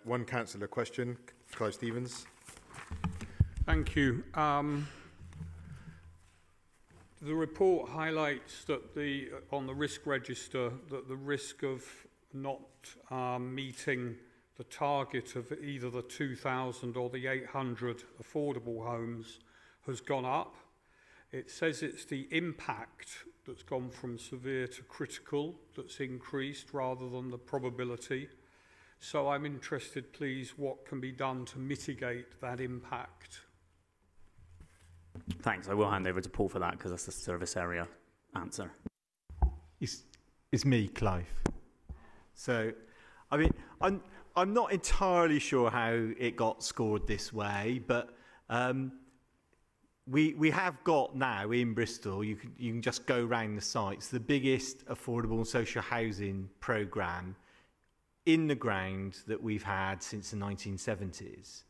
one councillor question. Clive Stevens. Thank you. The report highlights that on the risk register that the risk of not meeting the target of either the 2,000 or the 800 affordable homes has gone up. It says it's the impact that's gone from severe to critical that's increased rather than the probability. So I'm interested, please, what can be done to mitigate that impact? Thanks. I will hand over to Paul for that because that's the service area answer. It's me, Clive. So, I mean, I'm not entirely sure how it got scored this way, but we have got now in Bristol, you can just go around the sites, the biggest affordable and social housing programme in the ground that we've had since the 1970s.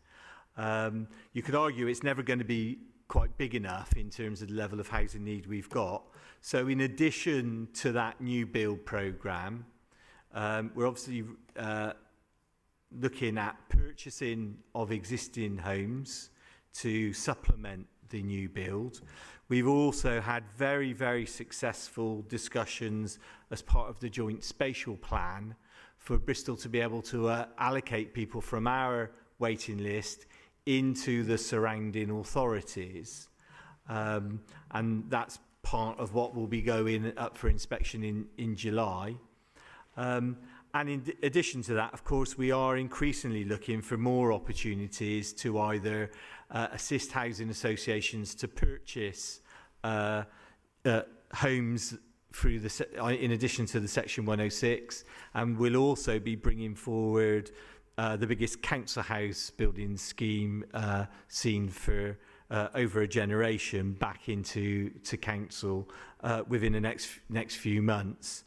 You could argue it's never going to be quite big enough in terms of the level of housing need we've got. So in addition to that new build programme, we're obviously looking at purchasing of existing homes to supplement the new build. We've also had very, very successful discussions as part of the joint spatial plan for Bristol to be able to allocate people from our waiting list into the surrounding authorities. And that's part of what will be going up for inspection in July. And in addition to that, of course, we are increasingly looking for more opportunities to either assist housing associations to purchase homes through in addition to the Section 106, and we'll also be bringing forward the biggest council house building scheme seen for over a generation back into council within the next few months.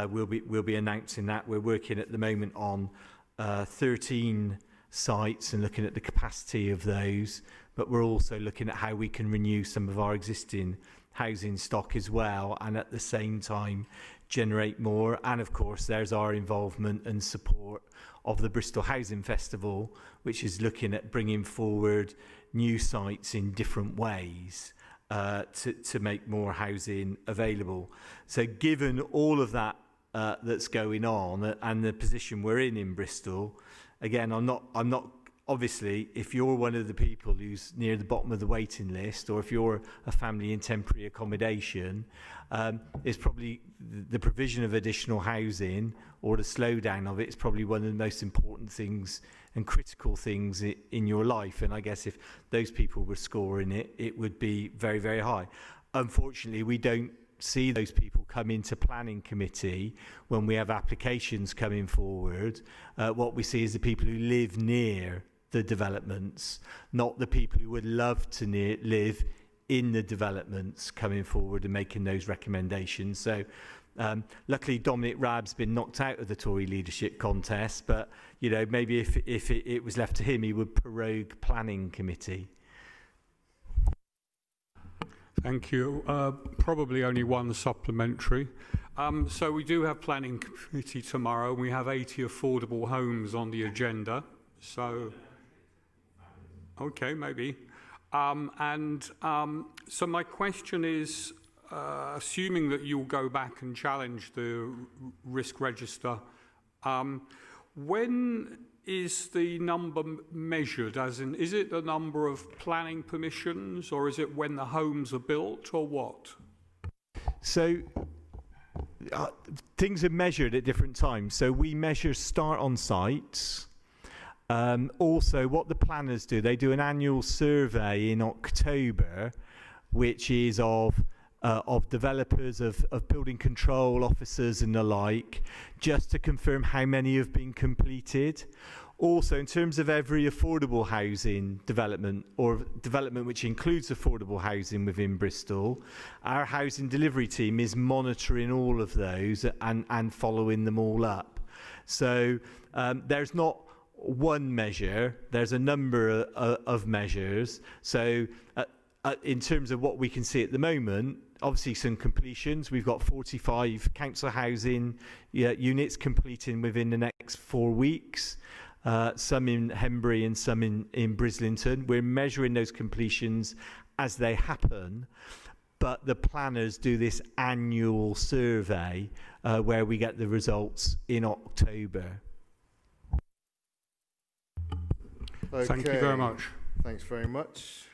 We'll be announcing that. We're working at the moment on 13 sites and looking at the capacity of those, but we're also looking at how we can renew some of our existing housing stock as well, and at the same time generate more. And of course there's our involvement and support of the Bristol Housing Festival, which is looking at bringing forward new sites in different ways to make more housing available. So given all of that that's going on and the position we're in Bristol, again, I'm not obviously, if you're one of the people who's near the bottom of the waiting list, or if you're a family in temporary accommodation, it's probably the provision of additional housing or the slowdown of it is probably one of the most important things and critical things in your life. And I guess if those people were scoring it, it would be very, very high. Unfortunately, we don't see those people come into planning committee when we have applications coming forward. What we see is the people who live near the developments, not the people who would love to live in the developments coming forward and making those recommendations. So luckily Dominic Raab's been knocked out of the Tory leadership contest, but you know, maybe if it was left to him, he would prorogue planning committee. Thank you. Probably only one supplementary. So we do have planning committee tomorrow. We have 80 affordable homes on the agenda. So, okay, maybe. So my question is, assuming that you'll go back and challenge the risk register, when is the number measured? As in, is it the number of planning permissions, or is it when the homes are built, or what? So things are measured at different times. So we measure start on sites. Also, what the planners do, they do an annual survey in October, which is of developers, of building control officers and the like, just to confirm how many have been completed. Also, in terms of every affordable housing development, or development which includes affordable housing within Bristol, our housing delivery team is monitoring all of those and following them all up. So there's not one measure, there's a number of measures. So in terms of what we can see at the moment, obviously some completions. We've got 45 council housing units completing within the next 4 weeks. some in Hembury and some in Brislington. We're measuring those completions as they happen, but the planners do this annual survey where we get the results in October. Thank you very much. Thanks very much.